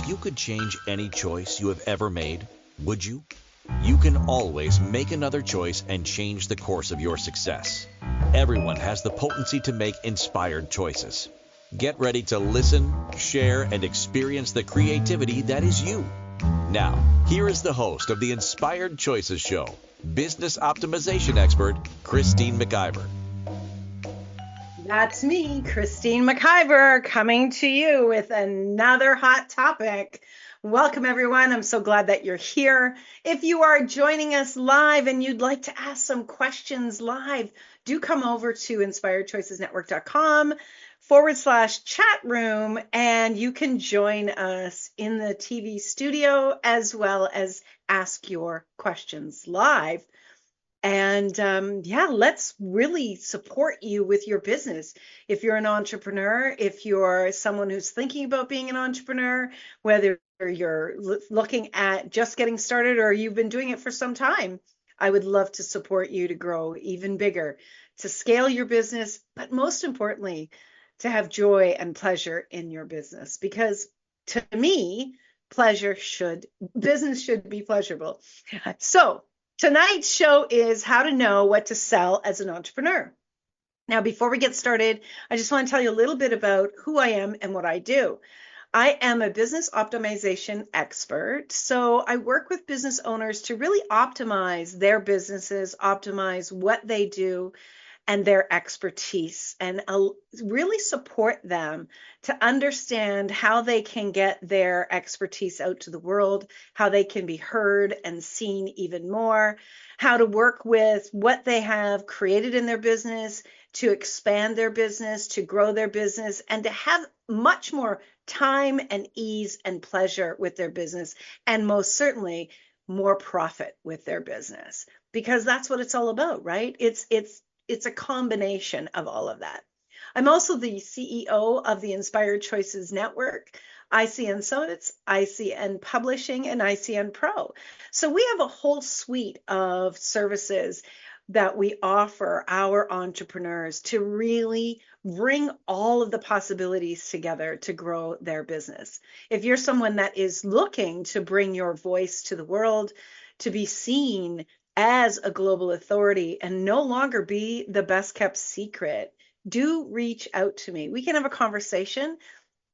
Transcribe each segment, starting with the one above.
If you could change any choice you have ever made, would you? You can always make another choice and change the course of your success. Everyone has the potency to make inspired choices. Get ready to listen, share, and experience the creativity that is you. Now, here is the host of the Inspired Choices Show, business optimization expert, Christine McIver. That's me, Christine McIver, coming to you with another hot topic. Welcome, everyone. I'm so glad that you're here. If you are joining us live and you'd like to ask some questions live, do come over to inspiredchoicesnetwork.com/chat room, and you can join us in the TV studio as well as ask your questions live. And let's really support you with your business. If you're an entrepreneur, if you're someone who's thinking about being an entrepreneur, whether you're looking at just getting started or you've been doing it for some time, I would love to support you to grow even bigger, to scale your business, but most importantly, to have joy and pleasure in your business. Because to me, business should be pleasurable. So tonight's show is how to know what to sell as an entrepreneur. Now, before we get started, I just want to tell you a little bit about who I am and what I do. I am a business optimization expert. So I work with business owners to really optimize their businesses, optimize what they do and their expertise, and really support them to understand how they can get their expertise out to the world, how they can be heard and seen even more, how to work with what they have created in their business to expand their business, to grow their business, and to have much more time and ease and pleasure with their business, and most certainly more profit with their business, because that's what it's all about, right? It's a combination of all of that. I'm also the CEO of the Inspired Choices Network, ICN Summits, ICN Publishing, and ICN Pro. So we have a whole suite of services that we offer our entrepreneurs to really bring all of the possibilities together to grow their business. If you're someone that is looking to bring your voice to the world, to be seen as a global authority and no longer be the best kept secret, do reach out to me. We can have a conversation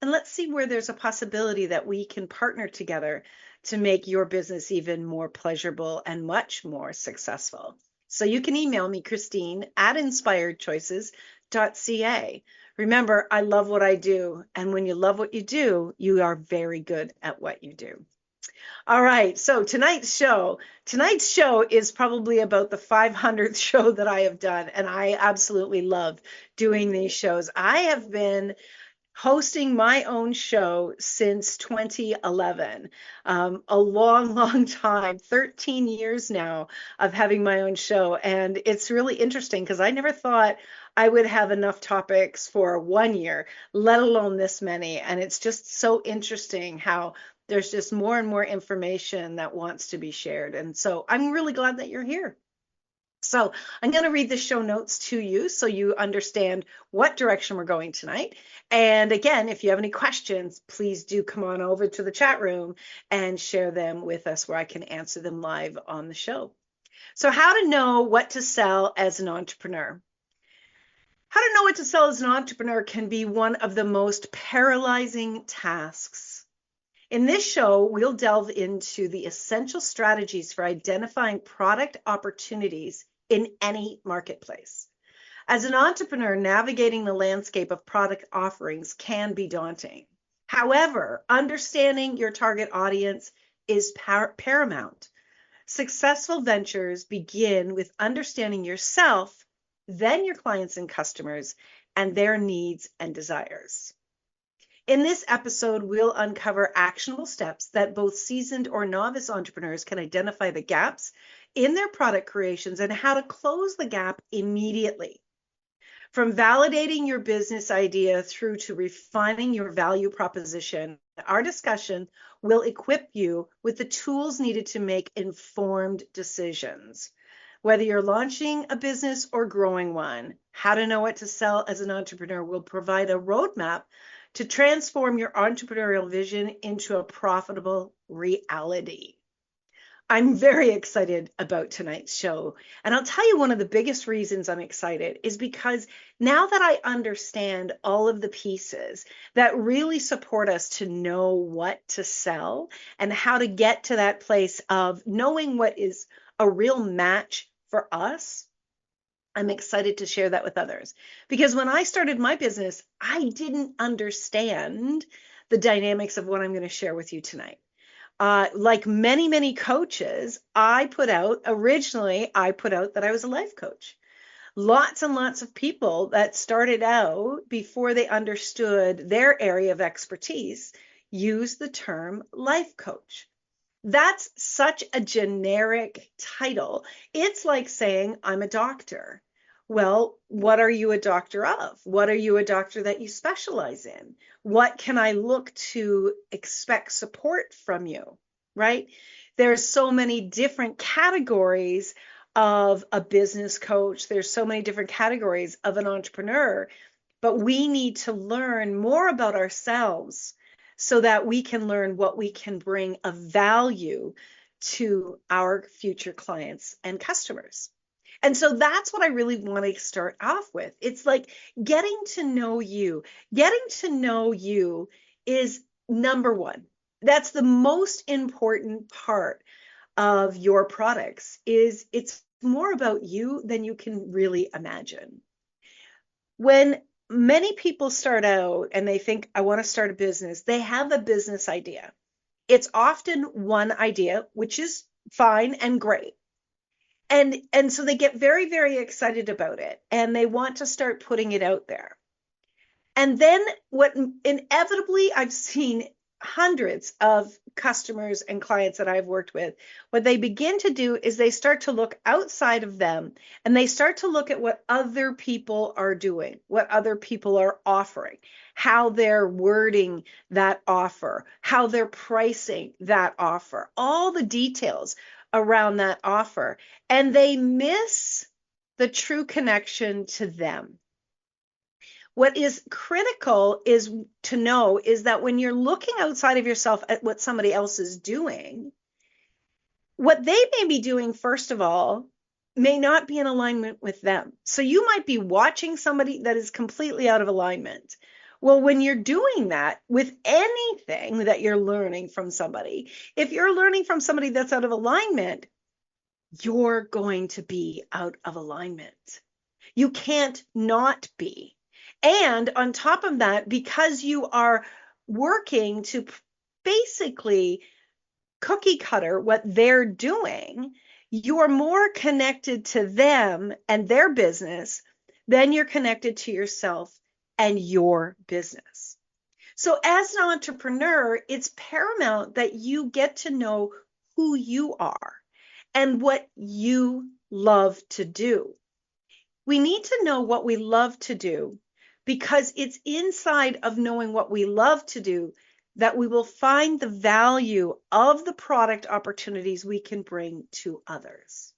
and let's see where there's a possibility that we can partner together to make your business even more pleasurable and much more successful. So you can email me, Christine, at inspiredchoices.ca. Remember, I love what I do. And when you love what you do, you are very good at what you do. All right, so tonight's show is probably about the 500th show that I have done, and I absolutely love doing these shows. I have been hosting my own show since 2011, a long, long time, 13 years now of having my own show. And it's really interesting because I never thought I would have enough topics for 1 year, let alone this many. And it's just so interesting how there's just more and more information that wants to be shared. And so I'm really glad that you're here. So I'm going to read the show notes to you so you understand what direction we're going tonight. And again, if you have any questions, please do come on over to the chat room and share them with us where I can answer them live on the show. So how to know what to sell as an entrepreneur. How to know what to sell as an entrepreneur can be one of the most paralyzing tasks. In this show, we'll delve into the essential strategies for identifying product opportunities in any marketplace. As an entrepreneur, navigating the landscape of product offerings can be daunting. However, understanding your target audience is paramount. Successful ventures begin with understanding yourself, then your clients and customers, and their needs and desires. In this episode, we'll uncover actionable steps that both seasoned or novice entrepreneurs can identify the gaps in their product creations and how to close the gap immediately. From validating your business idea through to refining your value proposition, our discussion will equip you with the tools needed to make informed decisions. Whether you're launching a business or growing one, how to know what to sell as an entrepreneur will provide a roadmap to transform your entrepreneurial vision into a profitable reality. I'm very excited about tonight's show. And I'll tell you, one of the biggest reasons I'm excited is because now that I understand all of the pieces that really support us to know what to sell and how to get to that place of knowing what is a real match for us, I'm excited to share that with others. Because when I started my business, I didn't understand the dynamics of what I'm going to share with you tonight. Like many, many coaches, originally I put out that I was a life coach. Lots and lots of people that started out before they understood their area of expertise use the term life coach. That's such a generic title. It's like saying, I'm a doctor. Well, what are you a doctor of? What are you a doctor that you specialize in? What can I look to expect support from you, right? There's so many different categories of a business coach. There's so many different categories of an entrepreneur, but we need to learn more about ourselves so that we can learn what we can bring of value to our future clients and customers. And so that's what I really want to start off with. It's like getting to know you. Getting to know you is number one. That's the most important part of your products. Is it's more about you than you can really imagine. When many people start out and they think, I want to start a business, they have a business idea. It's often one idea, which is fine and great. And so they get very, very excited about it and they want to start putting it out there. And then what inevitably I've seen hundreds of customers and clients that I've worked with, what they begin to do is they start to look outside of them and they start to look at what other people are doing, what other people are offering, how they're wording that offer, how they're pricing that offer, all the details around that offer. And they miss the true connection to them. What is critical is to know is that when you're looking outside of yourself at what somebody else is doing, what they may be doing, first of all, may not be in alignment with them. So you might be watching somebody that is completely out of alignment. Well, when you're doing that with anything that you're learning from somebody, if you're learning from somebody that's out of alignment, you're going to be out of alignment. You can't not be. And on top of that, because you are working to basically cookie cutter what they're doing, you are more connected to them and their business than you're connected to yourself and your business. So as an entrepreneur, it's paramount that you get to know who you are and what you love to do. We need to know what we love to do because it's inside of knowing what we love to do that we will find the value of the product opportunities we can bring to others.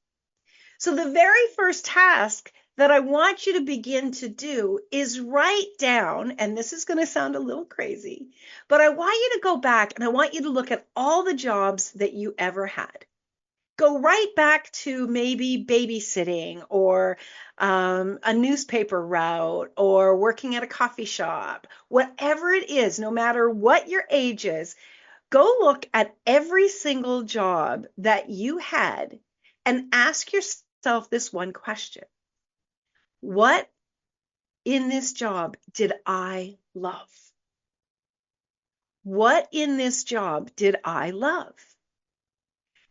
So the very first task that I want you to begin to do is write down, and this is going to sound a little crazy, but I want you to go back and I want you to look at all the jobs that you ever had. Go right back to maybe babysitting or a newspaper route or working at a coffee shop, whatever it is, no matter what your age is, go look at every single job that you had and ask yourself this one question. What in this job did I love? What in this job did I love?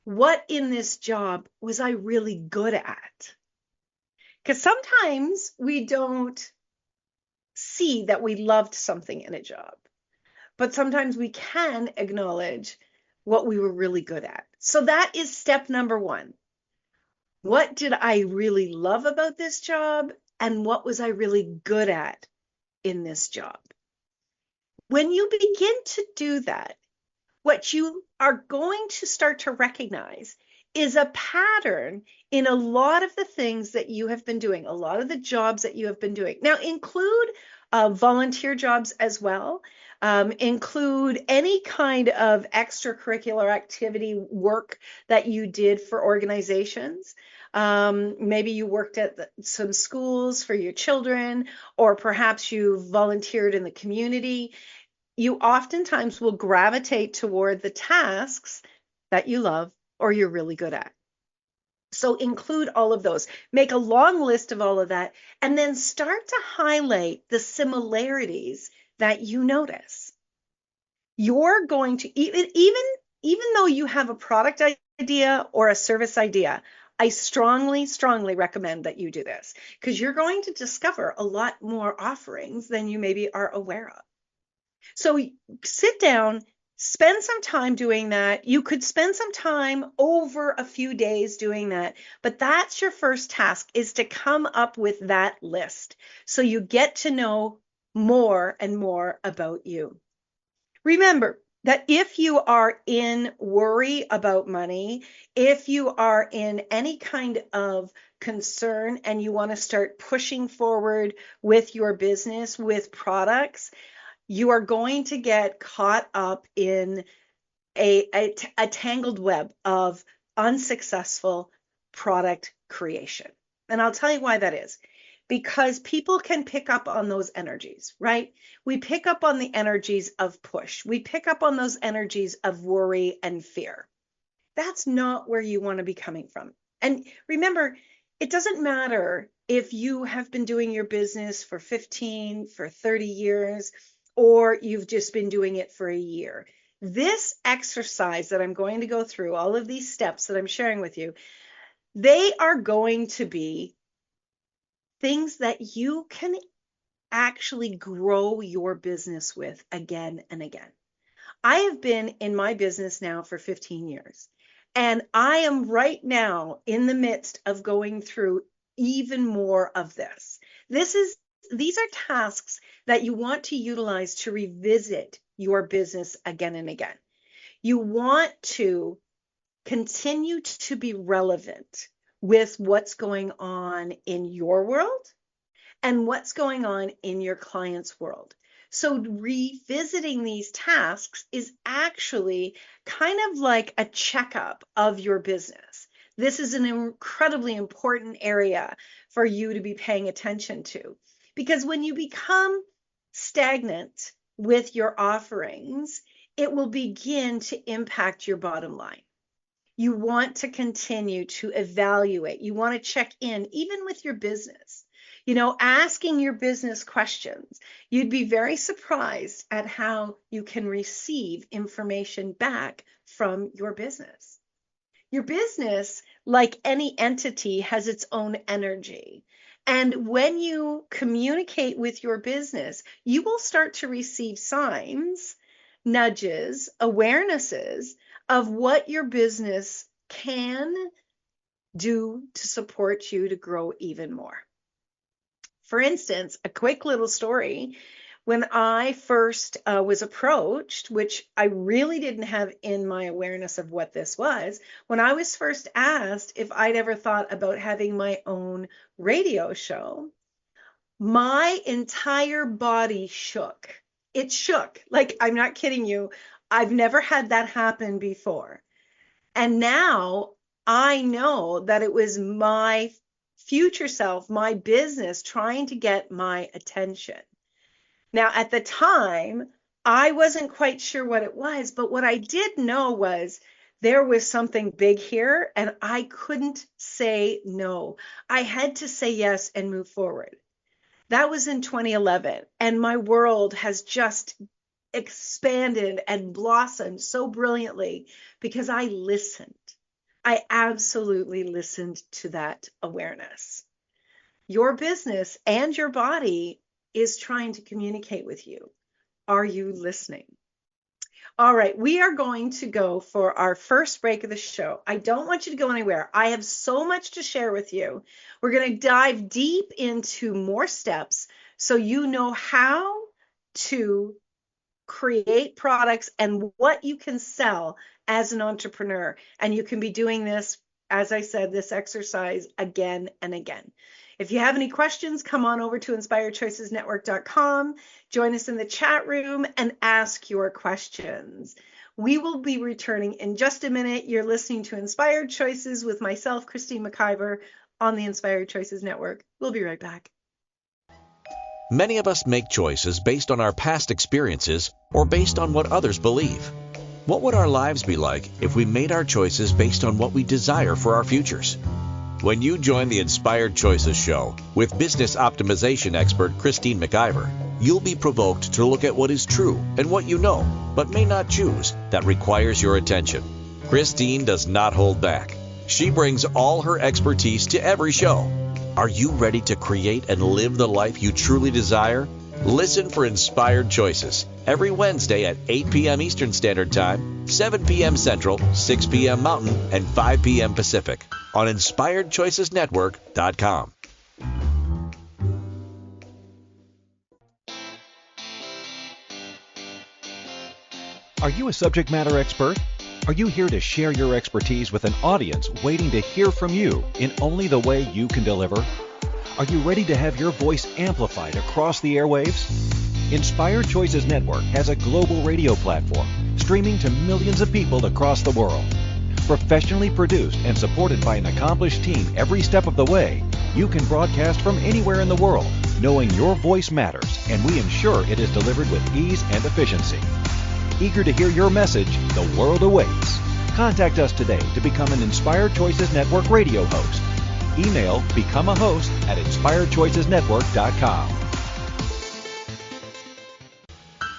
What in this job was I really good at? Because sometimes we don't see that we loved something in a job, but sometimes we can acknowledge what we were really good at. So that is step number one. What did I really love about this job? And what was I really good at in this job? When you begin to do that, what you are going to start to recognize is a pattern in a lot of the things that you have been doing, a lot of the jobs that you have been doing. Now, include volunteer jobs as well. Include any kind of extracurricular activity work that you did for organizations. Maybe you worked at some schools for your children, or perhaps you volunteered in the community. You oftentimes will gravitate toward the tasks that you love or you're really good at. So include all of those. Make a long list of all of that, and then start to highlight the similarities that you notice. You're going to, even though you have a product idea or a service idea, I strongly, strongly recommend that you do this, because you're going to discover a lot more offerings than you maybe are aware of. So sit down, spend some time doing that. You could spend some time over a few days doing that, but that's your first task, is to come up with that list so you get to know more and more about you. Remember that if you are in worry about money, if you are in any kind of concern and you want to start pushing forward with your business, with products, you are going to get caught up in a tangled web of unsuccessful product creation. And I'll tell you why that is. Because people can pick up on those energies, right? We pick up on the energies of push. We pick up on those energies of worry and fear. That's not where you want to be coming from. And remember, it doesn't matter if you have been doing your business for 15, for 30 years, or you've just been doing it for a year. This exercise that I'm going to go through, all of these steps that I'm sharing with you, they are going to be things that you can actually grow your business with again and again. I have been in my business now for 15 years, and I am right now in the midst of going through even more of this. These are tasks that you want to utilize to revisit your business again and again. You want to continue to be relevant with what's going on in your world and what's going on in your client's world. So revisiting these tasks is actually kind of like a checkup of your business. This is an incredibly important area for you to be paying attention to, because when you become stagnant with your offerings, it will begin to impact your bottom line. You want to continue to evaluate. You want to check in, even with your business, asking your business questions. You'd be very surprised at how you can receive information back from your business. Your business, like any entity, has its own energy. And when you communicate with your business, you will start to receive signs, nudges, awarenesses of what your business can do to support you to grow even more. For instance, a quick little story. When I first was approached, which I really didn't have in my awareness of what this was, when I was first asked if I'd ever thought about having my own radio show, my entire body shook. It shook. Like, I'm not kidding you. I've never had that happen before. And now I know that it was my future self, my business, trying to get my attention. Now, at the time, I wasn't quite sure what it was, but what I did know was there was something big here, and I couldn't say no. I had to say yes and move forward. That was in 2011, and my world has just expanded and blossomed so brilliantly because I listened. I absolutely listened to that awareness. Your business and your body is trying to communicate with you. Are you listening? All right, we are going to go for our first break of the show. I don't want you to go anywhere. I have so much to share with you. We're going to dive deep into more steps so you know how to create products and what you can sell as an entrepreneur. And you can be doing this, as I said, this exercise again and again. If you have any questions, come on over to inspiredchoicesnetwork.com, join us in the chat room, and ask your questions. We will be returning in just a minute. You're listening to Inspired Choices with myself, Christine McIver, on the Inspired Choices Network. We'll be right back. Many of us make choices based on our past experiences or based on what others believe. What would our lives be like if we made our choices based on what we desire for our futures? When you join the Inspired Choices show with business optimization expert Christine McIver, you'll be provoked to look at what is true and what you know, but may not choose, that requires your attention. Christine does not hold back. She brings all her expertise to every show. Are you ready to create and live the life you truly desire? Listen for Inspired Choices every Wednesday at 8 p.m. Eastern Standard Time, 7 p.m. Central, 6 p.m. Mountain, and 5 p.m. Pacific on InspiredChoicesNetwork.com. Are you a subject matter expert? Are you here to share your expertise with an audience waiting to hear from you in only the way you can deliver? Are you ready to have your voice amplified across the airwaves? Inspired Choices Network has a global radio platform streaming to millions of people across the world. Professionally produced and supported by an accomplished team every step of the way, you can broadcast from anywhere in the world, knowing your voice matters, and we ensure it is delivered with ease and efficiency. Eager to hear your message, the world awaits. Contact us today to become an Inspired Choices Network radio host. Email becomeahost@inspiredchoicesnetwork.com.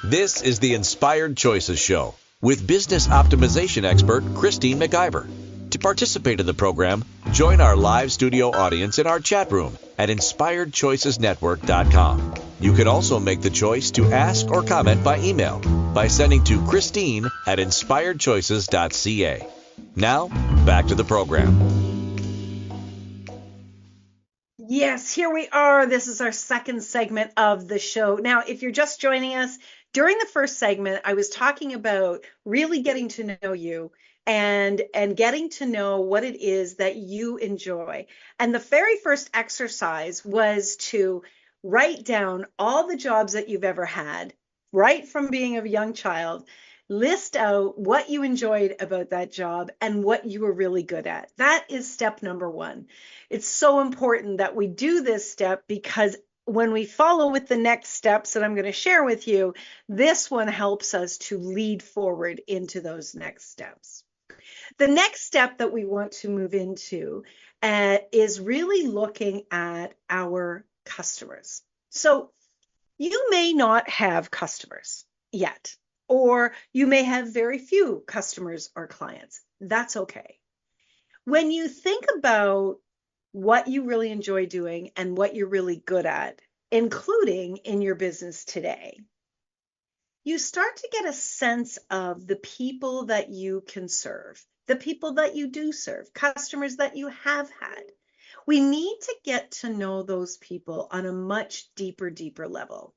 This is the Inspired Choices Show with business optimization expert Christine McIver. To participate in the program, join our live studio audience in our chat room at inspiredchoicesnetwork.com. You can also make the choice to ask or comment by email by sending to Christine@inspiredchoices.ca. Now, back to the program. Yes, here we are. This is our second segment of the show. Now, if you're just joining us, during the first segment, I was talking about really getting to know you and getting to know what it is that you enjoy. And the very first exercise was to write down all the jobs that you've ever had, right from being a young child. List out what you enjoyed about that job and what you were really good at. That is step number one. It's so important that we do this step because when we follow with the next steps that I'm going to share with you, this one helps us to lead forward into those next steps. The next step that we want to move into is really looking at our customers. So you may not have customers yet, or you may have very few customers or clients. That's okay. When you think about what you really enjoy doing and what you're really good at, including in your business today, you start to get a sense of the people that you can serve, the people that you do serve, customers that you have had. We need to get to know those people on a much deeper level.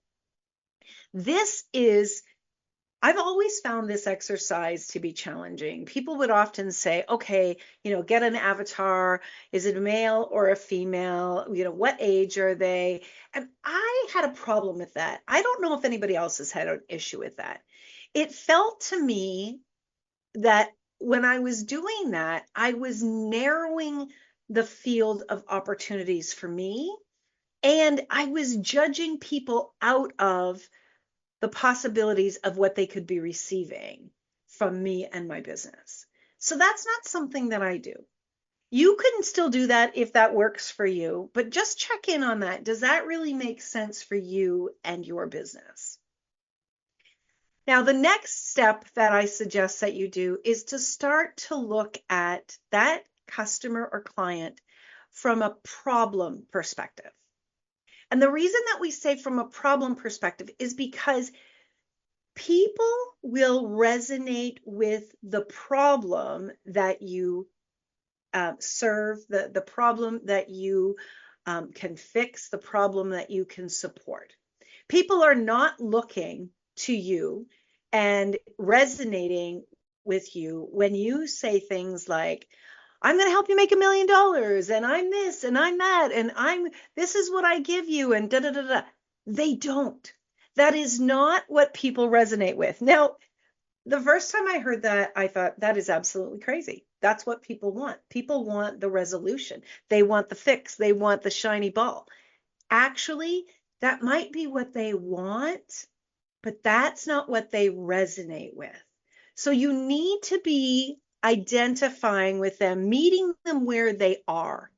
I've always found this exercise to be challenging. People would often say, okay, get an avatar. Is it a male or a female? What age are they? And I had a problem with that. I don't know if anybody else has had an issue with that. It felt to me that when I was doing that, I was narrowing the field of opportunities for me, and I was judging people out of the possibilities of what they could be receiving from me and my business. So that's not something that I do. You can still do that if that works for you, but just check in on that. Does that really make sense for you and your business? Now, the next step that I suggest that you do is to start to look at that customer or client from a problem perspective. And the reason that we say from a problem perspective is because people will resonate with the problem that you serve, the problem that you can fix, the problem that you can support. People are not looking to you and resonating with you when you say things like, I'm going to help you make $1 million, and I'm this and I'm that, and this is what I give you, and da da da da. They don't. That is not what people resonate with. Now, the first time I heard that, I thought that is absolutely crazy. That's what people want. People want the resolution. They want the fix. They want the shiny ball. Actually, that might be what they want, but that's not what they resonate with. So you need to be identifying with them, meeting them where they are.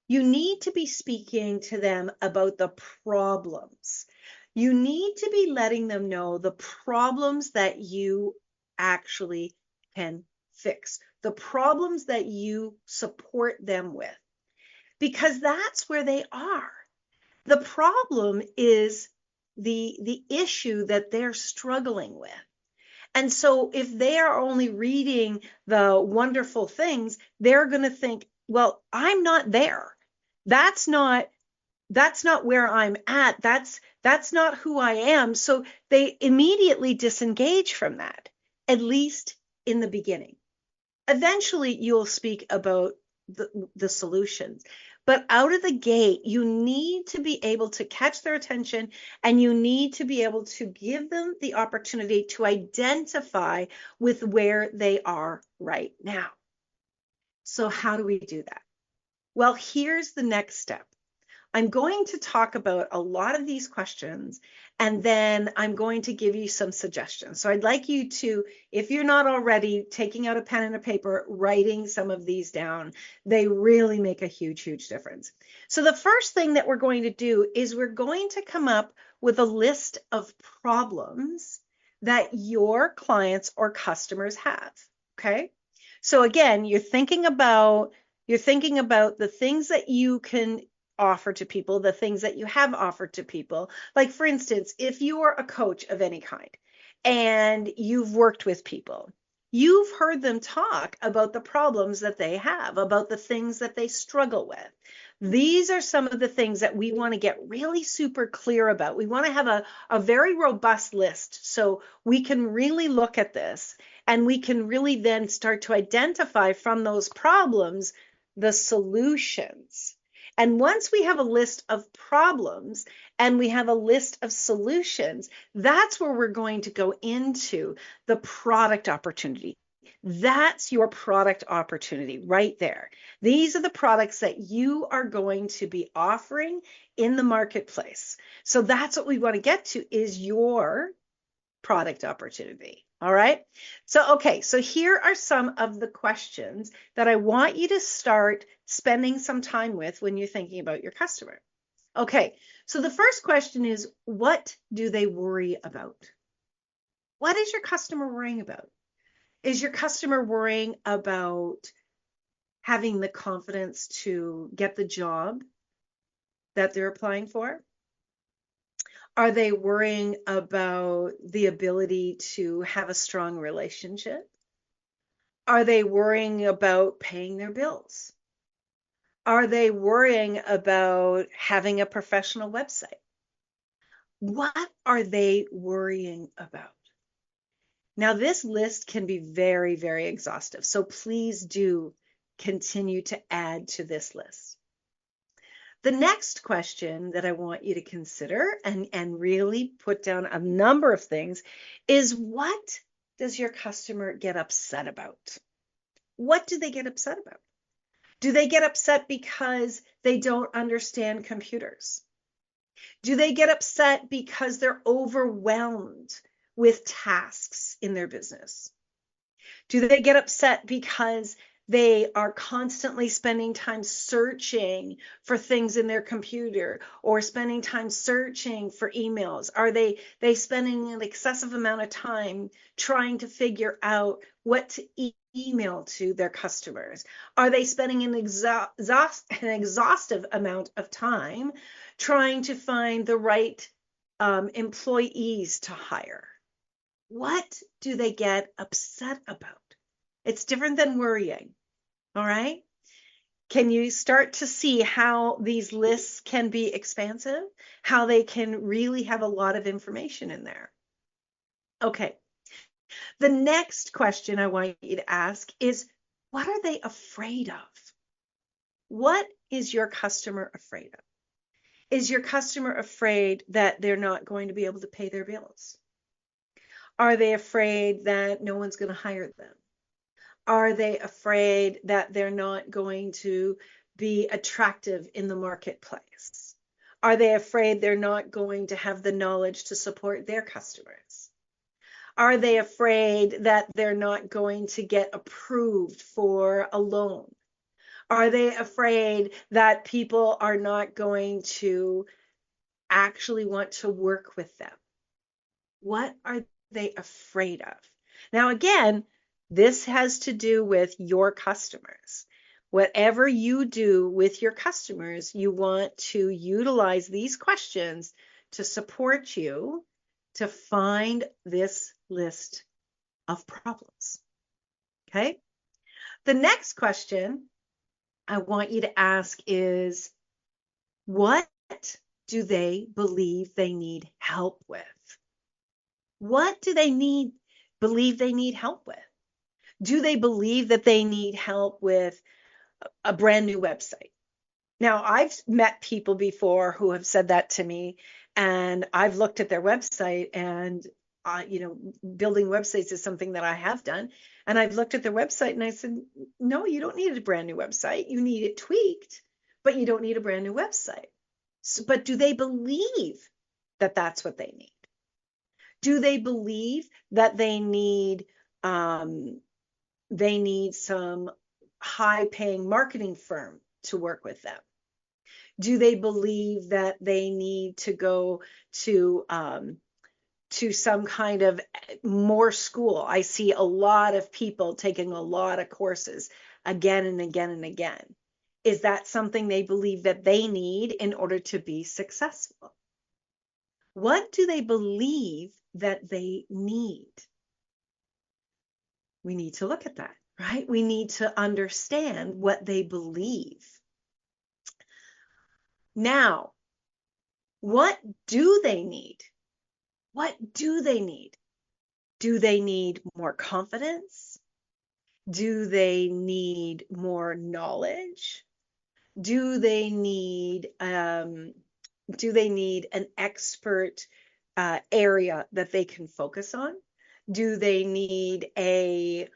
You need to be speaking to them about the problems. You need to be letting them know the problems that you actually can fix, the problems that you support them with, because that's where they are. The problem is the issue that they're struggling with. And so if they are only reading the wonderful things, they're going to think, well, I'm not there. That's not where I'm at. That's not who I am. So they immediately disengage from that, at least in the beginning. Eventually you'll speak about the solutions. But out of the gate, you need to be able to catch their attention, and you need to be able to give them the opportunity to identify with where they are right now. So how do we do that? Well, here's the next step. I'm going to talk about a lot of these questions, and then I'm going to give you some suggestions. So I'd like you to, if you're not already, taking out a pen and a paper, writing some of these down. They really make a huge, huge difference. So the first thing that we're going to do is we're going to come up with a list of problems that your clients or customers have. Okay. So again, you're thinking about the things that you can offer to people, the things that you have offered to people. Like, for instance, if you're a coach of any kind and you've worked with people, you've heard them talk about the problems that they have, about the things that they struggle with. These are some of the things that we want to get really super clear about. We want to have a very robust list so we can really look at this, and we can really then start to identify from those problems the solutions. And once we have a list of problems and we have a list of solutions, that's where we're going to go into the product opportunity. That's your product opportunity right there. These are the products that you are going to be offering in the marketplace. So that's what we want to get to, is your product opportunity. All right. So, okay. So here are some of the questions that I want you to start spending some time with when you're thinking about your customer. Okay. So the first question is, what do they worry about? What is your customer worrying about? Is your customer worrying about having the confidence to get the job that they're applying for? Are they worrying about the ability to have a strong relationship? Are they worrying about paying their bills? Are they worrying about having a professional website? What are they worrying about? Now, this list can be very, very exhaustive, so please do continue to add to this list. The next question that I want you to consider and really put down a number of things is, what does your customer get upset about? What do they get upset about? Do they get upset because they don't understand computers? Do they get upset because they're overwhelmed with tasks in their business? Do they get upset because they are constantly spending time searching for things in their computer, or spending time searching for emails? Are they spending an excessive amount of time trying to figure out what to email to their customers? Are they spending an exhaustive amount of time trying to find the right employees to hire? What do they get upset about? It's different than worrying. All right. Can you start to see how these lists can be expansive, how they can really have a lot of information in there? Okay. The next question I want you to ask is, What are they afraid of? What is your customer afraid of? Is your customer afraid that they're not going to be able to pay their bills? Are they afraid that no one's going to hire them? Are they afraid that they're not going to be attractive in the marketplace? Are they afraid they're not going to have the knowledge to support their customers? Are they afraid that they're not going to get approved for a loan? Are they afraid that people are not going to actually want to work with them? What are they afraid of? Now, again, this has to do with your customers. Whatever you do with your customers, you want to utilize these questions to support you to find this list of problems. Okay? The next question I want you to ask is, what do they believe they need help with? What do they believe they need help with? Do they believe that they need help with a brand new website? Now, I've met people before who have said that to me, and I've looked at their website, and building websites is something that I have done. And I've looked at their website and I said, no, you don't need a brand new website. You need it tweaked, but you don't need a brand new website. But do they believe that that's what they need? Do they believe that they need some high-paying marketing firm to work with them? Do they believe that they need to go to some kind of more school? I see a lot of people taking a lot of courses again and again and again. Is that something they believe that they need in order to be successful? What do they believe that they need? We need to look at that, right? We need to understand what they believe. Now, what do they need? What do they need? Do they need more confidence? Do they need more knowledge? Do they need an expert area that they can focus on? Do they need a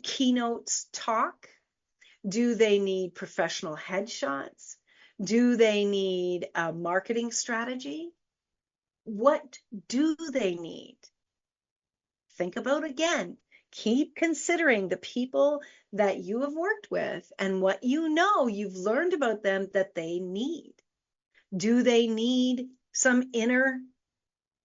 keynote talk? Do they need professional headshots? Do they need a marketing strategy? What do they need? Think about again. Keep considering the people that you have worked with and what you've learned about them that they need. Do they need some inner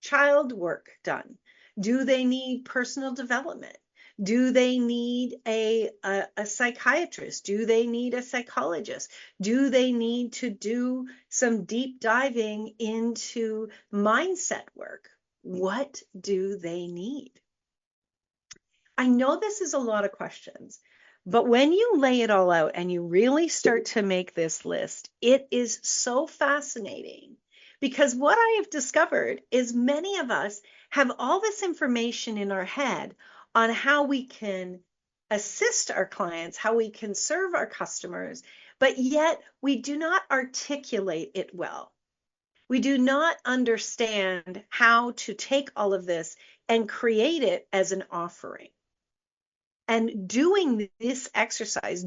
child work done? Do they need personal development? Do they need a psychiatrist? Do they need a psychologist? Do they need to do some deep diving into mindset work? What do they need? I know this is a lot of questions, but when you lay it all out and you really start to make this list, it is so fascinating, because what I have discovered is many of us have all this information in our head on how we can assist our clients, how we can serve our customers, but yet we do not articulate it well. We do not understand how to take all of this and create it as an offering. And doing this exercise,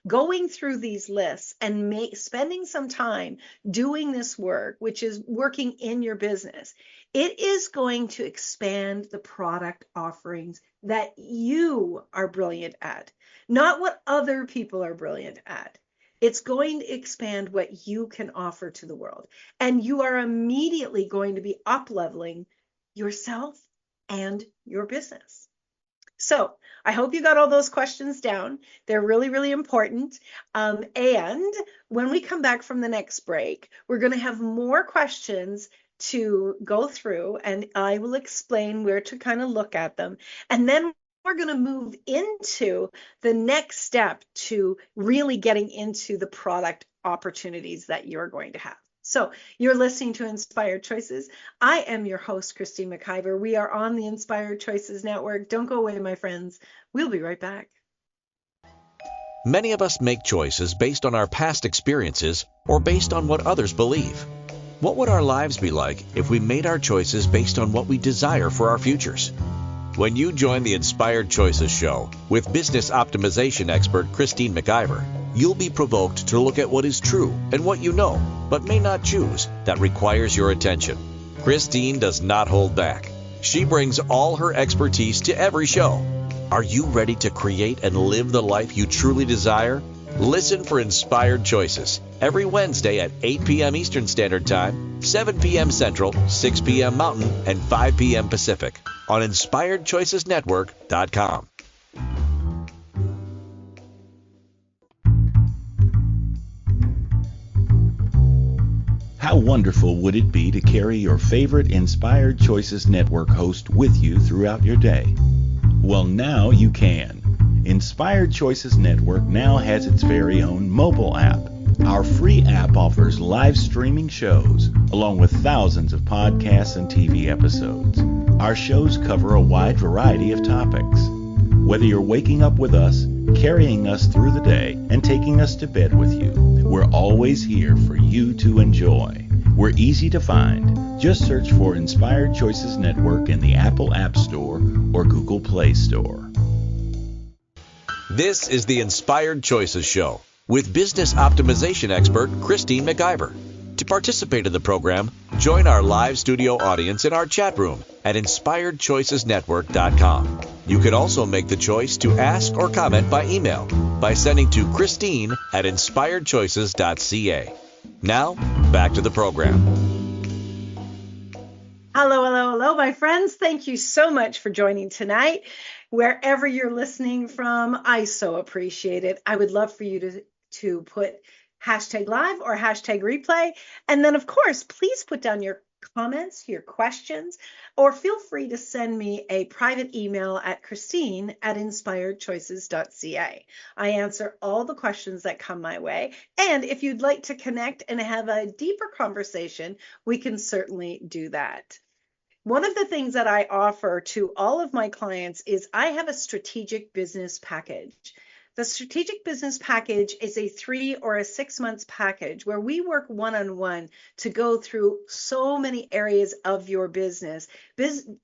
going through these lists and spending some time doing this work, which is working in your business, it is going to expand the product offerings that you are brilliant at, not what other people are brilliant at. It's going to expand what you can offer to the world. And you are immediately going to be up-leveling yourself and your business. So I hope you got all those questions down. They're really, really important. And when we come back from the next break, we're going to have more questions to go through, and I will explain where to kind of look at them. And then we're going to move into the next step to really getting into the product opportunities that you're going to have. So you're listening to Inspired Choices. I am your host, Christine McIver. We are on the Inspired Choices Network. Don't go away, my friends. We'll be right back. Many of us make choices based on our past experiences or based on what others believe. What would our lives be like if we made our choices based on what we desire for our futures? When you join the Inspired Choices show with business optimization expert Christine McIver, you'll be provoked to look at what is true and what you know, but may not choose, that requires your attention. Christine does not hold back. She brings all her expertise to every show. Are you ready to create and live the life you truly desire? Listen for Inspired Choices every Wednesday at 8 p.m. Eastern Standard Time, 7 p.m. Central, 6 p.m. Mountain, and 5 p.m. Pacific on InspiredChoicesNetwork.com. How wonderful would it be to carry your favorite Inspired Choices Network host with you throughout your day? Well, now you can. Inspired Choices Network now has its very own mobile app. Our free app offers live streaming shows, along with thousands of podcasts and TV episodes. Our shows cover a wide variety of topics. Whether you're waking up with us, carrying us through the day, and taking us to bed with you, we're always here for you to enjoy. We're easy to find. Just search for Inspired Choices Network in the Apple App Store or Google Play Store. This is the Inspired Choices Show with business optimization expert Christine McIver. To participate in the program, join our live studio audience in our chat room at InspiredChoicesNetwork.com. You can also make the choice to ask or comment by email by sending to Christine at InspiredChoices.ca. Now, back to the program. Hello, hello, hello, my friends. Thank you so much for joining tonight. Wherever you're listening from, I so appreciate it. I would love for you to put hashtag live or hashtag replay. And then, of course, please put down your comments, your questions, or feel free to send me a private email at Christine at InspiredChoices.ca. I answer all the questions that come my way. And if you'd like to connect and have a deeper conversation, we can certainly do that. One of the things that I offer to all of my clients is I have a strategic business package. The strategic business package is a 3 or a 6 months package where we work one-on-one to go through so many areas of your business,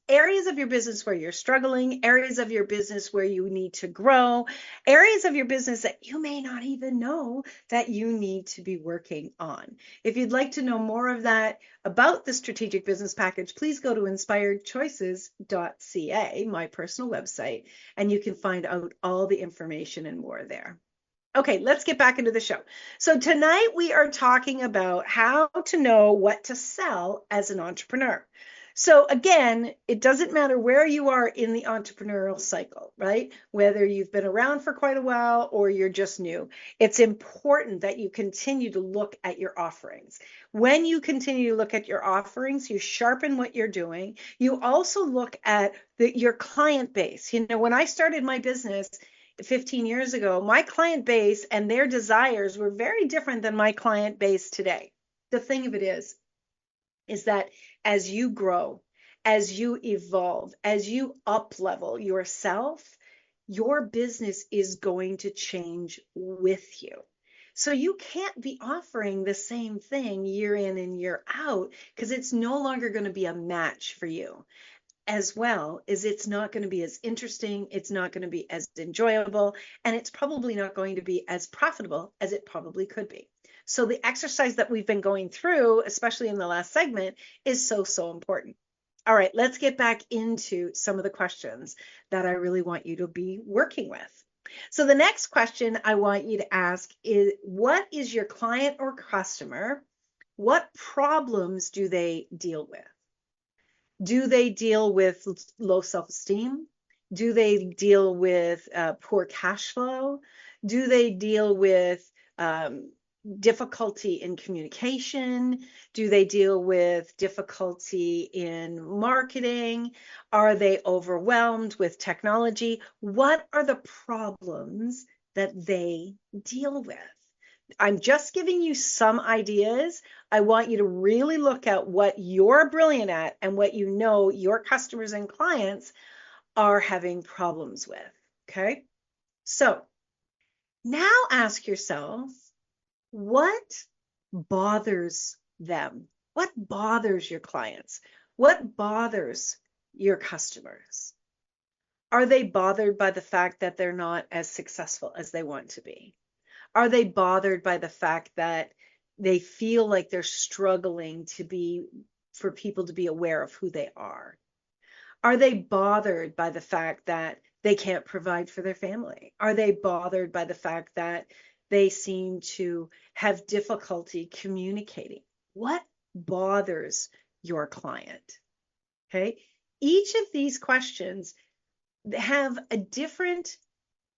areas of your business where you're struggling, areas of your business where you need to grow, areas of your business that you may not even know that you need to be working on. If you'd like to know more of that about the strategic business package, please go to InspiredChoices.ca, my personal website, and you can find out all the information and more there. Okay, let's get back into the show. So tonight we are talking about how to know what to sell as an entrepreneur. So again, it doesn't matter where you are in the entrepreneurial cycle, right? Whether you've been around for quite a while or you're just new, it's important that you continue to look at your offerings. When you continue to look at your offerings, you sharpen what you're doing. You also look at your client base. You know, when I started my business 15 years ago, my client base and their desires were very different than my client base today. The thing of it is that as you grow, as you evolve, as you up-level yourself, your business is going to change with you. So you can't be offering the same thing year in and year out because it's no longer going to be a match for you. As well as it's not going to be as interesting, it's not going to be as enjoyable, and it's probably not going to be as profitable as it probably could be. So the exercise that we've been going through, especially in the last segment, is so important. All right, let's get back into some of the questions that I really want you to be working with. So the next question I want you to ask is, what is your client or customer? What problems do they deal with? Do they deal with low self-esteem? Do they deal with poor cash flow? Do they deal with difficulty in communication? Do they deal with difficulty in marketing? Are they overwhelmed with technology? What are the problems that they deal with? I'm just giving you some ideas. I want you to really look at what you're brilliant at and what you know your customers and clients are having problems with. Okay. So Now ask yourself, what bothers them? What bothers your clients? What bothers your customers? Are they bothered by the fact that they're not as successful as they want to be? Are they bothered by the fact that they feel like they're struggling for people to be aware of who they are? Are they bothered by the fact that they can't provide for their family? Are they bothered by the fact that they seem to have difficulty communicating? What bothers your client? Okay. Each of these questions have a different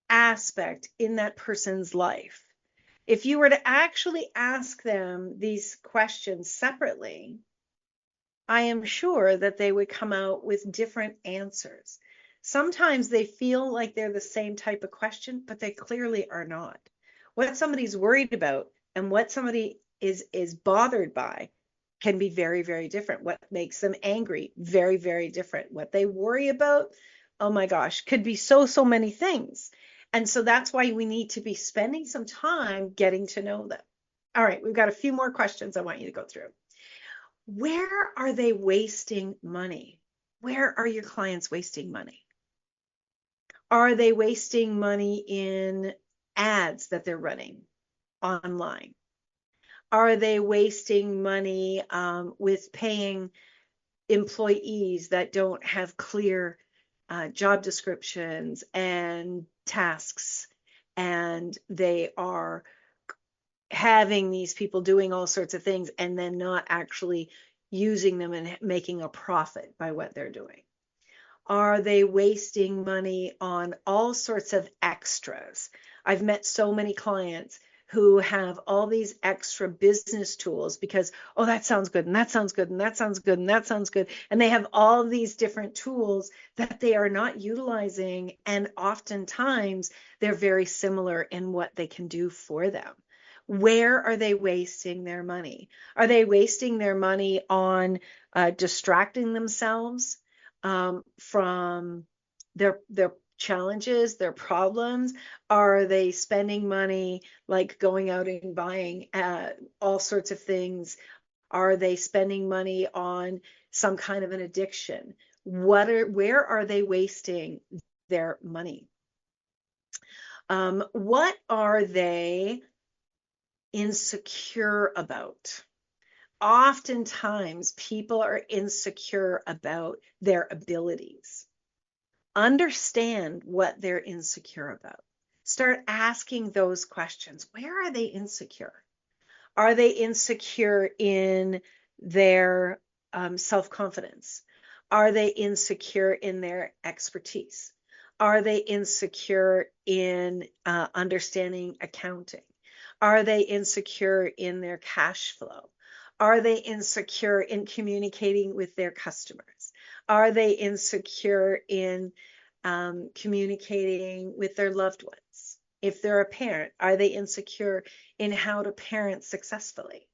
aspect in that person's life. If you were to actually ask them these questions separately, I am sure that they would come out with different answers. Sometimes they feel like they're the same type of question, but they clearly are not. What somebody's worried about and what somebody is bothered by can be very, very different. What makes them angry, very, very different. What they worry about, oh my gosh, could be so many things. And so that's why we need to be spending some time getting to know them. All right, we've got a few more questions I want you to go through. Where are they wasting money? Where are your clients wasting money? Are they wasting money in ads that they're running online? Are they wasting money with paying employees that don't have clear job descriptions and tasks, and they are having these people doing all sorts of things and then not actually using them and making a profit by what they're doing? Are they wasting money on all sorts of extras? I've met so many clients who have all these extra business tools because, oh, that sounds good, and that sounds good, and that sounds good, and that sounds good. And they have all these different tools that they are not utilizing. And oftentimes they're very similar in what they can do for them. Where are they wasting their money? Are they wasting their money on distracting themselves from their challenges, their problems? Are they spending money like going out and buying all sorts of things? Are they spending money on some kind of an addiction? Where are they wasting their money? What are they insecure about? Oftentimes, people are insecure about their abilities. Understand what they're insecure about. Start asking those questions. Where are they insecure? Are they insecure in their self-confidence? Are they insecure in their expertise? Are they insecure in understanding accounting? Are they insecure in their cash flow? Are they insecure in communicating with their customers? Are they insecure in communicating with their loved ones? If they're a parent, are they insecure in how to parent successfully?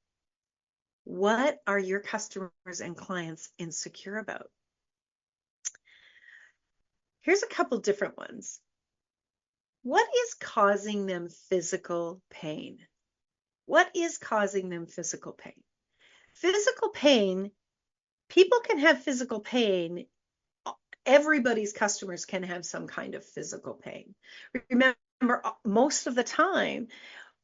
What are your customers and clients insecure about? Here's a couple different ones. What is causing them physical pain? What is causing them physical pain? Physical pain, people can have physical pain. Everybody's customers can have some kind of physical pain. Remember, most of the time,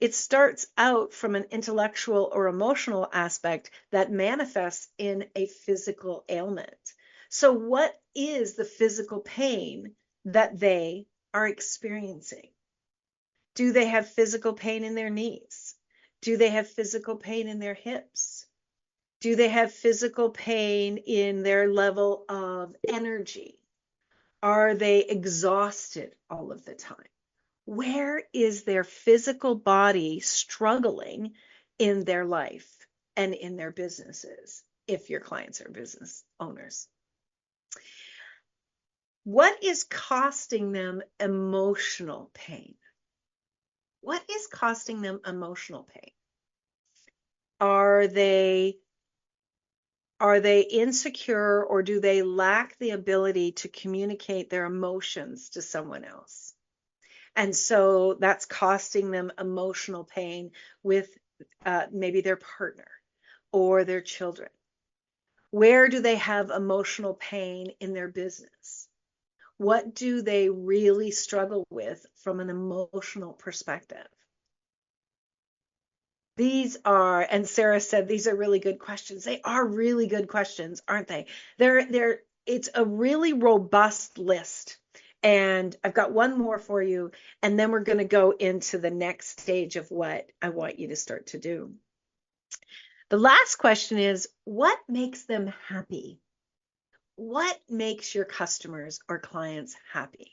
it starts out from an intellectual or emotional aspect that manifests in a physical ailment. So what is the physical pain that they are experiencing? Do they have physical pain in their knees? Do they have physical pain in their hips? Do they have physical pain in their level of energy? Are they exhausted all of the time? Where is their physical body struggling in their life and in their businesses, if your clients are business owners? What is costing them emotional pain? What is costing them emotional pain? Are they insecure, or do they lack the ability to communicate their emotions to someone else? And so that's costing them emotional pain with maybe their partner or their children. Where do they have emotional pain in their business? What do they really struggle with from an emotional perspective? These are, and Sarah said, these are really good questions. They are really good questions, aren't they? It's a really robust list. And I've got one more for you, and then we're going to go into the next stage of what I want you to start to do. The last question is, what makes them happy? What makes your customers or clients happy?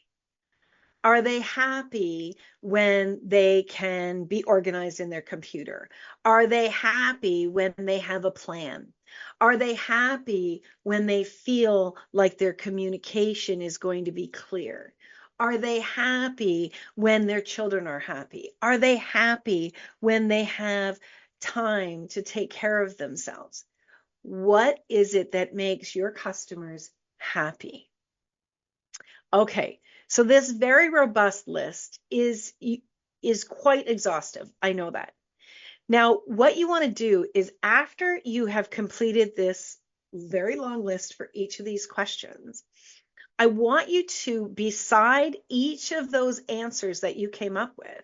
Are they happy when they can be organized in their computer? Are they happy when they have a plan? Are they happy when they feel like their communication is going to be clear? Are they happy when their children are happy? Are they happy when they have time to take care of themselves? What is it that makes your customers happy? Okay, so this very robust list is quite exhaustive. I know that. Now, what you want to do is after you have completed this very long list for each of these questions, I want you to, beside each of those answers that you came up with,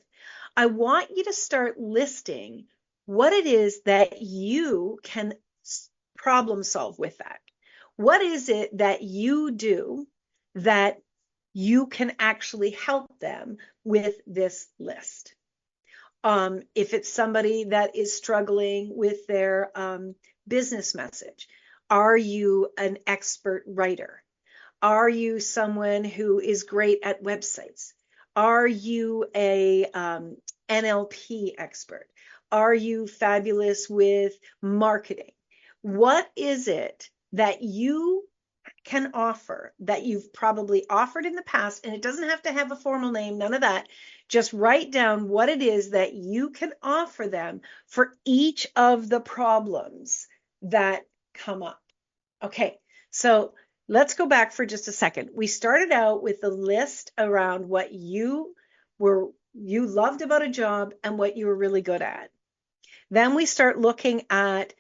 I want you to start listing what it is that you can problem solve with that. What is it that you do that you can actually help them with this list? If it's somebody that is struggling with their business message, are you an expert writer? Are you someone who is great at websites? Are you a NLP expert? Are you fabulous with marketing? What is it that you can offer that you've probably offered in the past? And it doesn't have to have a formal name, none of that. Just write down what it is that you can offer them for each of the problems that come up. Okay, so let's go back for just a second. We started out with the list around what you loved about a job and what you were really good at. Then we start looking at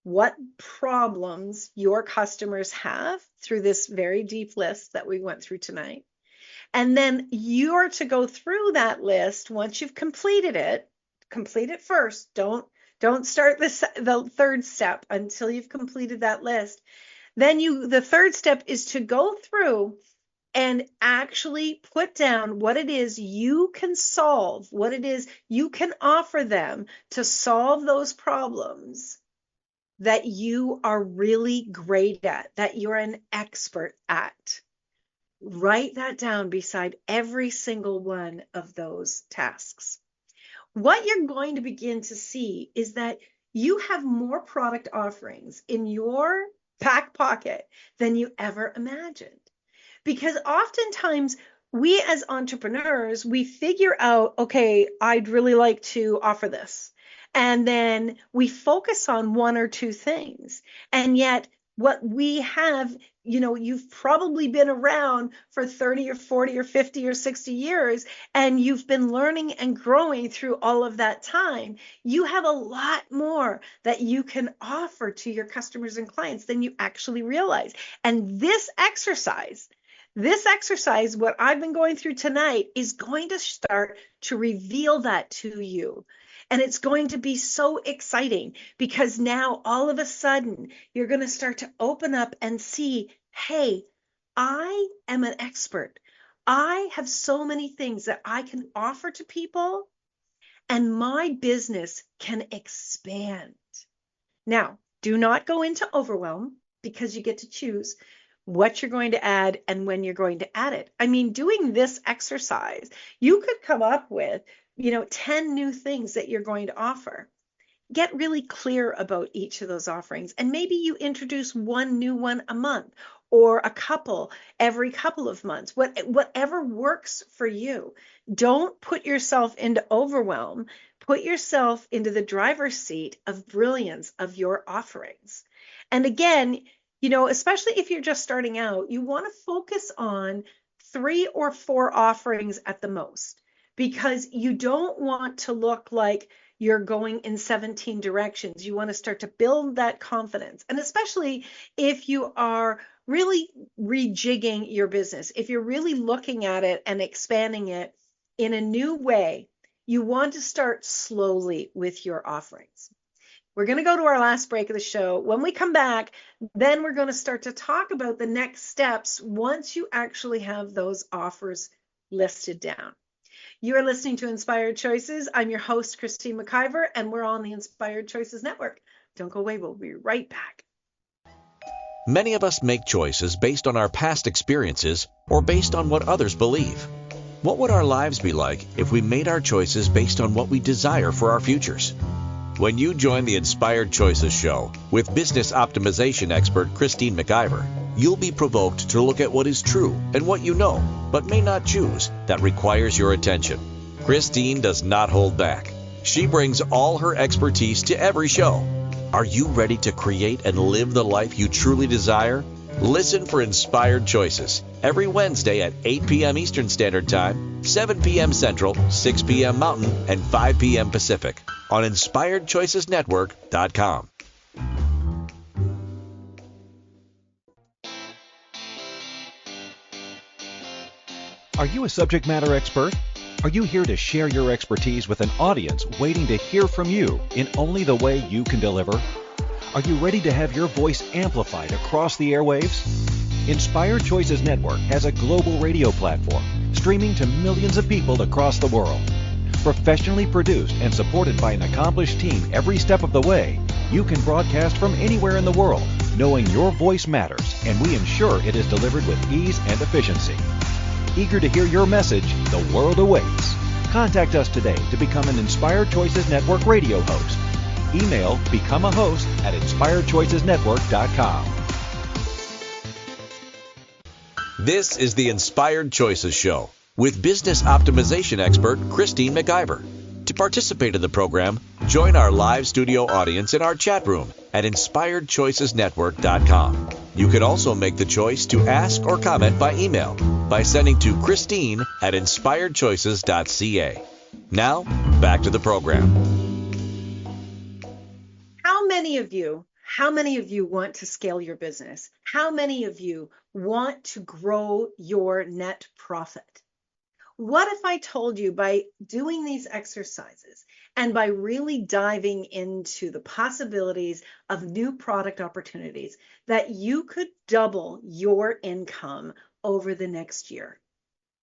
what problems your customers have through this very deep list that we went through tonight. And then you're to go through that list once you've completed it. Complete it first. Don't start the third step until you've completed that list. Then the third step is to go through and actually put down what it is you can solve, what it is you can offer them to solve those problems that you are really great at, that you're an expert at. Write that down beside every single one of those tasks. What you're going to begin to see is that you have more product offerings in your back pocket than you ever imagined. Because oftentimes we as entrepreneurs, we figure out, okay, I'd really like to offer this. And then we focus on one or two things. And yet what we have, you've probably been around for 30 or 40 or 50 or 60 years, and you've been learning and growing through all of that time. You have a lot more that you can offer to your customers and clients than you actually realize. And this exercise, what I've been going through tonight, is going to start to reveal that to you. And it's going to be so exciting because now all of a sudden you're going to start to open up and see, hey, I am an expert. I have so many things that I can offer to people, and my business can expand. Now, do not go into overwhelm, because you get to choose what you're going to add and when you're going to add it. I mean, doing this exercise, you could come up with 10 new things that you're going to offer. Get really clear about each of those offerings. And maybe you introduce one new one a month, or a couple every couple of months, whatever works for you. Don't put yourself into overwhelm. Put yourself into the driver's seat of brilliance of your offerings. And again, especially if you're just starting out, you want to focus on 3 or 4 offerings at the most. because you don't want to look like you're going in 17 directions. You want to start to build that confidence. And especially if you are really rejigging your business, if you're really looking at it and expanding it in a new way, you want to start slowly with your offerings. We're going to go to our last break of the show. When we come back, then we're going to start to talk about the next steps once you actually have those offers listed down. You are listening to Inspired Choices. I'm your host, Christine McIver, and we're on the Inspired Choices Network. Don't go away. We'll be right back. Many of us make choices based on our past experiences or based on what others believe. What would our lives be like if we made our choices based on what we desire for our futures? When you join the Inspired Choices show with business optimization expert Christine McIver, you'll be provoked to look at what is true and what you know, but may not choose, that requires your attention. Christine does not hold back. She brings all her expertise to every show. Are you ready to create and live the life you truly desire? Listen for Inspired Choices every Wednesday at 8 p.m. Eastern Standard Time, 7 p.m. Central, 6 p.m. Mountain, and 5 p.m. Pacific on InspiredChoicesNetwork.com. Are you a subject matter expert? Are you here to share your expertise with an audience waiting to hear from you in only the way you can deliver? Are you ready to have your voice amplified across the airwaves? Inspired Choices Network has a global radio platform streaming to millions of people across the world. Professionally produced and supported by an accomplished team every step of the way, you can broadcast from anywhere in the world, knowing your voice matters, and we ensure it is delivered with ease and efficiency. Eager to hear your message, the world awaits. Contact us today to become an Inspired Choices Network radio host. Email becomeahost@inspiredchoicesnetwork.com. This is the Inspired Choices Show with business optimization expert Christine McIver. To participate in the program, join our live studio audience in our chat room at inspiredchoicesnetwork.com. You can also make the choice to ask or comment by email by sending to Christine@inspiredchoices.ca. Now, back to the program. How many of you want to scale your business? How many of you want to grow your net profit? What if I told you by doing these exercises and by really diving into the possibilities of new product opportunities that you could double your income over the next year?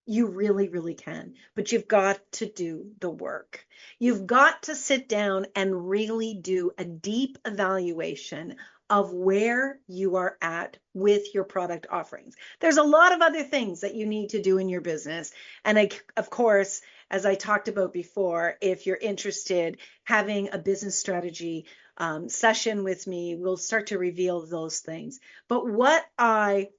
You really, really can, but you've got to do the work. You've got to sit down and really do a deep evaluation of where you are at with your product offerings. There's a lot of other things that you need to do in your business. And of course, as I talked about before, if you're interested, having a business strategy session with me, we'll start to reveal those things. But what I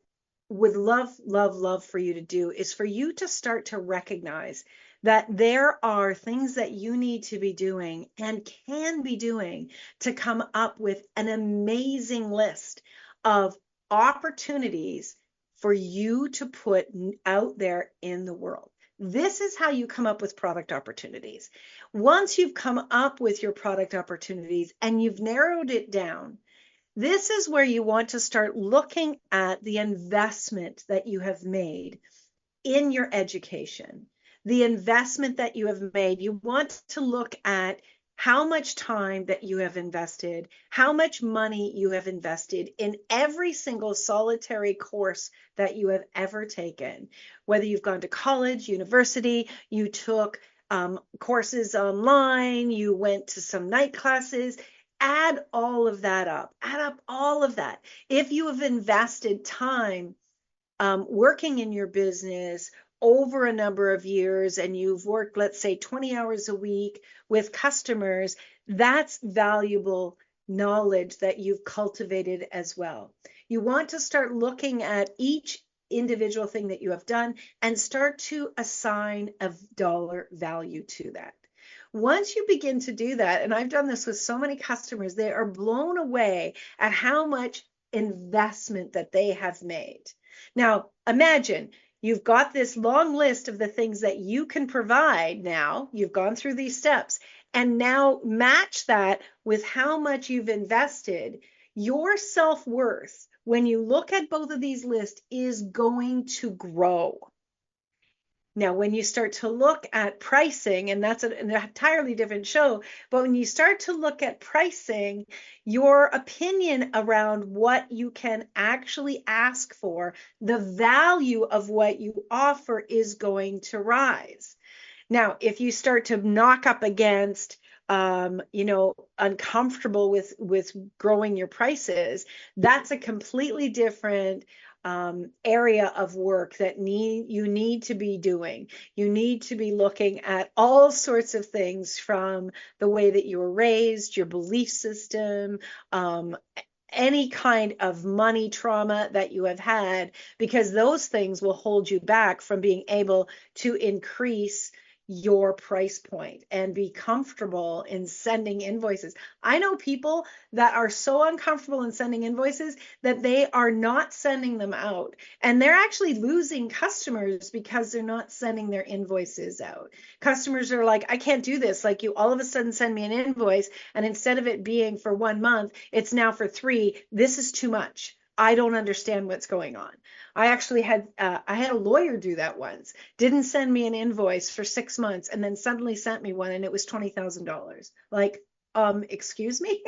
would love for you to do is for you to start to recognize that there are things that you need to be doing and can be doing to come up with an amazing list of opportunities for you to put out there in the world. This is how you come up with product opportunities. Once you've come up with your product opportunities and you've narrowed it down, this is where you want to start looking at the investment that you have made in your education, the investment that you have made. You want to look at how much time that you have invested, how much money you have invested in every single solitary course that you have ever taken, whether you've gone to college, university, you took courses online, you went to some night classes. Add all of that up. Add up all of that. If you have invested time working in your business over a number of years and you've worked, let's say, 20 hours a week with customers, that's valuable knowledge that you've cultivated as well. You want to start looking at each individual thing that you have done and start to assign a dollar value to that. Once you begin to do that, and I've done this with so many customers, they are blown away at how much investment that they have made. Now, imagine You've got this long list of the things that you can provide now. You've gone through these steps, and now match that with how much you've invested. Your self-worth, when you look at both of these lists, is going to grow. Now, when you start to look at pricing, and that's an entirely different show, but when you start to look at pricing, your opinion around what you can actually ask for, the value of what you offer is going to rise. Now, if you start to knock up against uncomfortable with growing your prices, that's a completely different area of work that you need to be doing. You need to be looking at all sorts of things, from the way that you were raised, your belief system, any kind of money trauma that you have had, because those things will hold you back from being able to increase your price point and be comfortable in sending invoices. I know people that are so uncomfortable in sending invoices that they are not sending them out, and they're actually losing customers because they're not sending their invoices out. Customers are like, I can't do this. Like, you all of a sudden send me an invoice, and instead of it being for 1 month, it's now for 3. This is too much. I don't understand what's going on. I actually had a lawyer do that once. Didn't send me an invoice for 6 months, and then suddenly sent me one, and it was $20,000. Like, excuse me?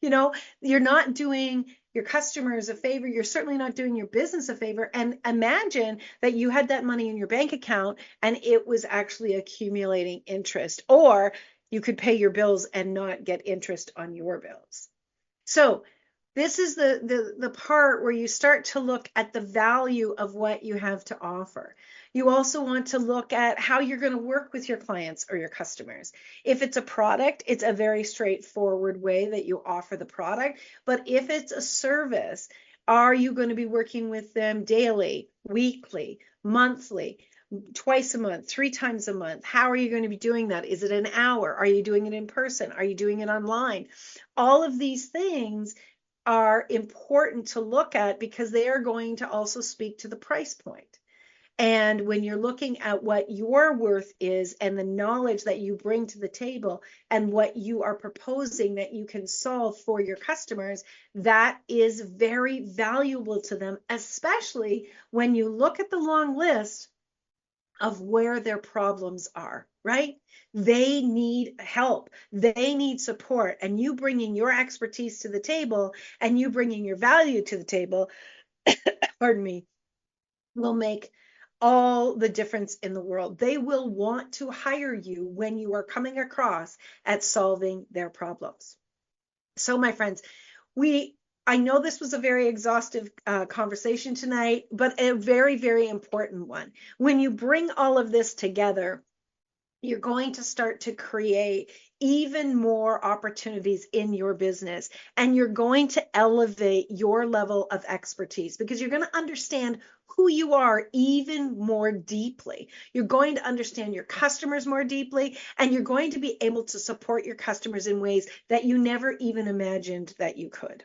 You're not doing your customers a favor. You're certainly not doing your business a favor. And imagine that you had that money in your bank account and it was actually accumulating interest, or you could pay your bills and not get interest on your bills. So this is the part where you start to look at the value of what you have to offer. You also want to look at how you're going to work with your clients or your customers. If it's a product, it's a very straightforward way that you offer the product. But if it's a service, are you going to be working with them daily, weekly, monthly, twice a month, 3 times a month? How are you going to be doing that? Is it an hour? Are you doing it in person? Are you doing it online? All of these things are important to look at because they are going to also speak to the price point. And when you're looking at what your worth is and the knowledge that you bring to the table and what you are proposing that you can solve for your customers, that is very valuable to them, especially when you look at the long list of where their problems are, right? They need help. They need support. And you bringing your expertise to the table and you bringing your value to the table, pardon me, will make all the difference in the world. They will want to hire you when you are coming across at solving their problems. So, my friends, I know this was a very exhaustive conversation tonight, but a very, very important one. When you bring all of this together, you're going to start to create even more opportunities in your business, and you're going to elevate your level of expertise because you're going to understand who you are even more deeply. You're going to understand your customers more deeply, and you're going to be able to support your customers in ways that you never even imagined that you could.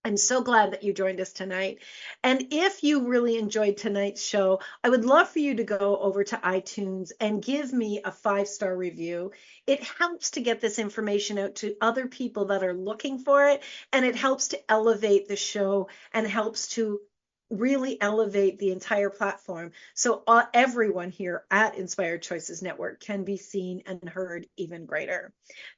I'm so glad that you joined us tonight. And if you really enjoyed tonight's show, I would love for you to go over to iTunes and give me a 5-star review. It helps to get this information out to other people that are looking for it, and it helps to elevate the show and helps to really elevate the entire platform so everyone here at Inspired Choices Network can be seen and heard even greater.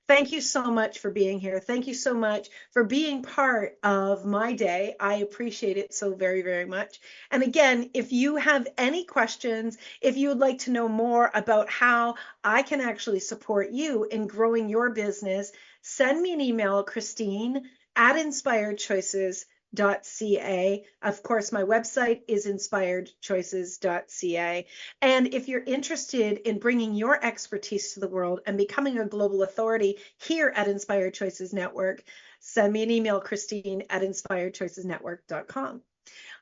Thank you so much for being here. Thank you so much for being part of my day. I appreciate it so very, very much. And again, if you have any questions, if you would like to know more about how I can actually support you in growing your business, send me an email, Christine@inspiredchoices.ca. Of course, my website is inspiredchoices.ca. And if you're interested in bringing your expertise to the world and becoming a global authority here at Inspired Choices Network, send me an email, Christine@inspiredchoicesnetwork.com.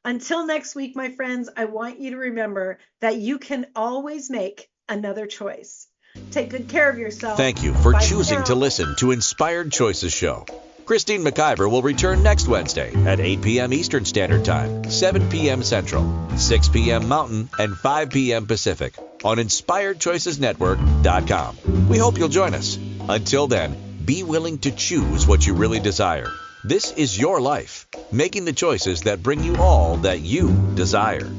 Until next week, my friends, I want you to remember that you can always make another choice. Take good care of yourself. Thank you for Bye choosing now. to listen to Inspired Choices Show. Christine McIver will return next Wednesday at 8 p.m. Eastern Standard Time, 7 p.m. Central, 6 p.m. Mountain, and 5 p.m. Pacific on InspiredChoicesNetwork.com. We hope you'll join us. Until then, be willing to choose what you really desire. This is your life, making the choices that bring you all that you desire.